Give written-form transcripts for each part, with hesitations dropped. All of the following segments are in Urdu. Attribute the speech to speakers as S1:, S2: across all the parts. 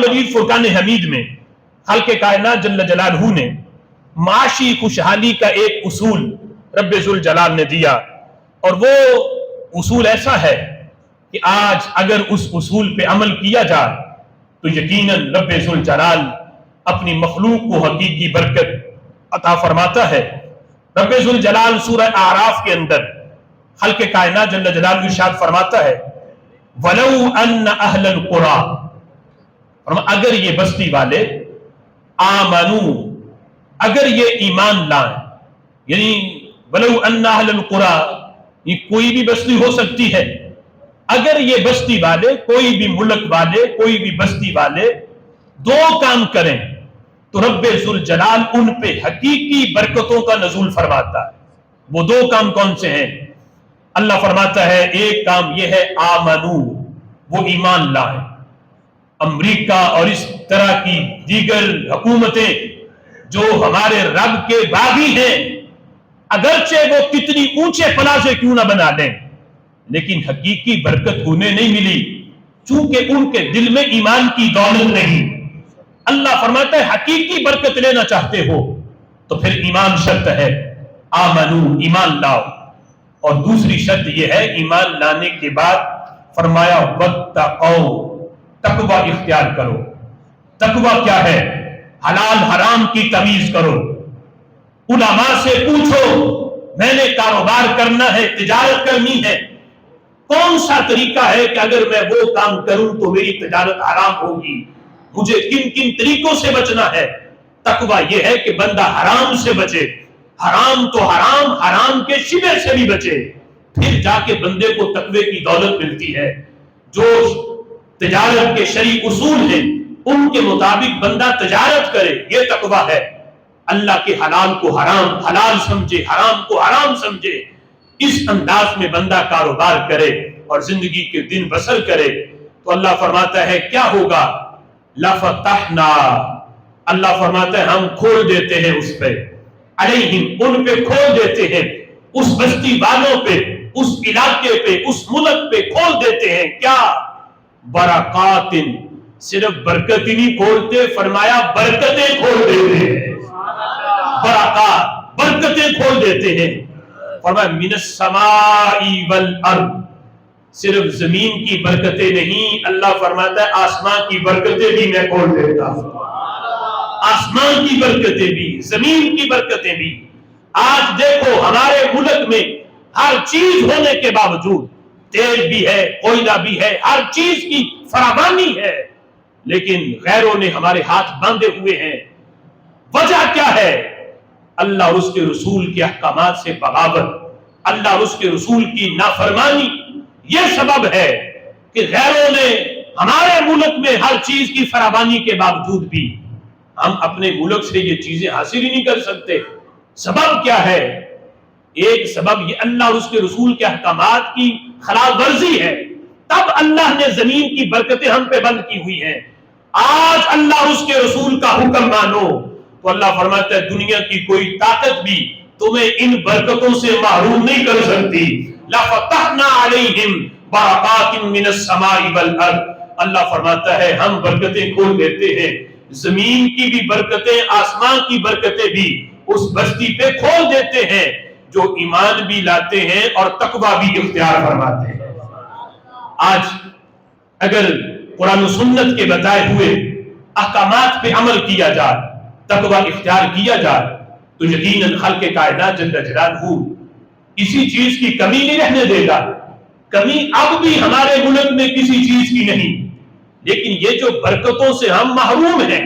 S1: مجید فرقان حمید میں خالق کائنات جل جلالہ نے معاشی خوشحالی کا ایک اصول رب ذوالجلال نے دیا، اور وہ اصول ایسا ہے کہ آج اگر اس اصول پہ عمل کیا جائے تو یقیناً رب ذوالجلال اپنی مخلوق کو حقیقی برکت عطا فرماتا ہے۔ رب ذوالجلال سورہ اعراف کے اندر خالق کائنات جل جلالہ ارشاد فرماتا ہے وَلَوْ أَنَّ أَهْلَ الْقُرَىٰ، اگر یہ بستی والے آمنو، اگر یہ ایمان لائیں، یعنی وَلَوْ أَنَّ أَهْلَ الْقُرَىٰ یہ کوئی بھی بستی ہو سکتی ہے، اگر یہ بستی والے، کوئی بھی ملک والے، کوئی بھی بستی والے دو کام کریں تو رب ذوالجلال ان پہ حقیقی برکتوں کا نزول فرماتا ہے۔ وہ دو کام کون سے ہیں؟ اللہ فرماتا ہے ایک کام یہ ہے آمنو، وہ ایمان لائیں۔ امریکہ اور اس طرح کی دیگر حکومتیں جو ہمارے رب کے باغی ہیں، اگرچہ وہ کتنی اونچے پلازے کیوں نہ بنا لیں، لیکن حقیقی برکت انہیں نہیں ملی، چونکہ ان کے دل میں ایمان کی دولت نہیں۔ اللہ فرماتا ہے حقیقی برکت لینا چاہتے ہو تو پھر ایمان شرط ہے، آمنو، ایمان لاؤ۔ اور دوسری شرط یہ ہے ایمان لانے کے بعد فرمایا واتقوا، تقوی اختیار کرو۔ تقوی کیا ہے؟ حلال حرام کی تمیز کرو۔ علماء سے پوچھو میں نے کاروبار کرنا ہے، تجارت کرنی ہے، کون سا طریقہ ہے کہ اگر میں وہ کام کروں تو میری تجارت حرام ہوگی، مجھے کن کن طریقوں سے بچنا ہے؟ تقوی یہ ہے کہ بندہ حرام سے بچے، حرام تو حرام، حرام کے شبہ سے بھی بچے، پھر جا کے بندے کو تقوی کی دولت ملتی ہے۔ جو تجارت کے شرعی اصول ہیں ان کے مطابق بندہ تجارت کرے، یہ تقوی ہے۔ اللہ کے حلال کو حرام حلال سمجھے، حرام کو حرام سمجھے، اس انداز میں بندہ کاروبار کرے اور زندگی کے دن بسر کرے تو اللہ فرماتا ہے کیا ہوگا؟ لفتحنا، اللہ فرماتا ہے ہم کھول دیتے ہیں اس پہ، علیہم، ان پہ کھول دیتے ہیں، اس بستی والوں پہ، اس علاقے پہ، اس ملک پہ کھول دیتے ہیں کیا؟ برکات، صرف برکت ہی نہیں کھولتے، فرمایا برکتیں کھول دیتے ہیں۔ برکات، برکتیں کھول دیتے ہیں۔ فرمایا من السماء والارض، صرف زمین کی برکتیں نہیں، اللہ فرماتا ہے آسمان کی برکتیں بھی میں کھول دیتا ہوں۔ آسمان کی برکتیں بھی، زمین کی برکتیں بھی۔ آج دیکھو ہمارے ملک میں ہر چیز ہونے کے باوجود، تیل بھی ہے، کوئلہ بھی ہے، ہر چیز کی فراوانی ہے، لیکن غیروں نے ہمارے ہاتھ باندھے ہوئے ہیں۔ وجہ کیا ہے؟ اللہ اور اس کے رسول کے احکامات سے بغاوت، اللہ اور اس کے رسول کی نافرمانی، یہ سبب ہے کہ غیروں نے ہمارے ملک میں ہر چیز کی فراوانی کے باوجود بھی ہم اپنے ملک سے یہ چیزیں حاصل ہی نہیں کر سکتے۔ سبب کیا ہے؟ ایک سبب یہ اللہ اور اس کے رسول کے احکامات کی خلاف ورزی ہے، تب اللہ نے زمین کی برکتیں ہم پہ بند کی ہوئی ہیں۔ آج اللہ اور اس کے رسول کا حکم مانو تو اللہ فرماتا ہے دنیا کی کوئی طاقت بھی تمہیں ان برکتوں سے محروم نہیں کر سکتی۔ لَفَتَحْنَا عَلَيْهِمْ بَرَكَاتٍ مِّنَ السَّمَاءِ وَالْأَرْضِ، اللہ فرماتا ہے ہم برکتیں کھول دیتے ہیں، زمین کی بھی برکتیں، آسمان کی برکتیں بھی اس بستی پہ کھول دیتے ہیں جو ایمان بھی لاتے ہیں اور تقوی بھی اختیار فرماتے ہیں۔ آج اگر قرآن و سنت کے بتائے ہوئے احکامات پہ عمل کیا جائے، تقوی اختیار کیا جائے تو یقیناً خالق کائنات جل جلالہ کسی چیز کی کمی نہیں رہنے دے گا۔ کمی اب بھی ہمارے ملک میں کسی چیز کی نہیں، لیکن یہ جو برکتوں سے ہم محروم ہیں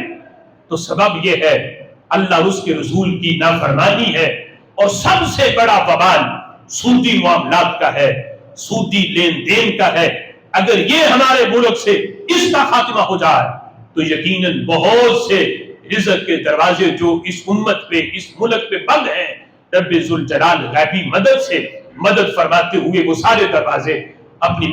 S1: تو سبب یہ ہے اللہ اور اس کے رسول کی نافرمانی ہے، اور سب سے بڑا وبال سودی معاملات کا ہے، سودی لین دین کا ہے۔ اگر یہ ہمارے ملک سے اس کا خاتمہ ہو جائے تو یقیناً بہت سے رزق کے دروازے جو اس امت پہ، اس ملک پہ بند ہیں، رب ذوالجلال غیبی مدد سے مدد فرماتے ہوئے وہ سارے دروازے اپنی